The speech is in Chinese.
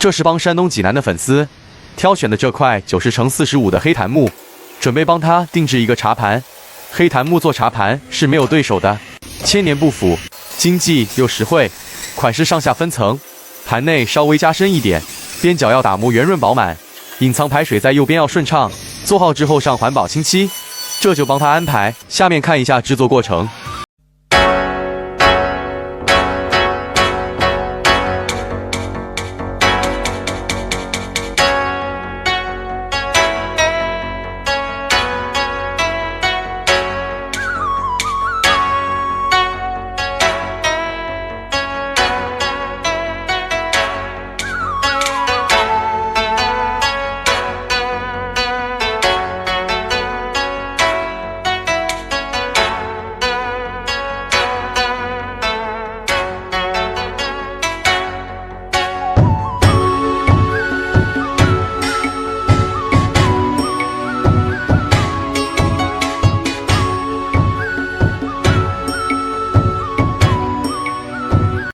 这是帮山东济南的粉丝挑选的这块90×45的黑檀木，准备帮他定制一个茶盘。黑檀木做茶盘是没有对手的，千年不腐，经济又实惠，款式上下分层，盘内稍微加深一点，边角要打磨圆润饱满，隐藏排水在右边要顺畅。做好之后上环保清漆，这就帮他安排。下面看一下制作过程。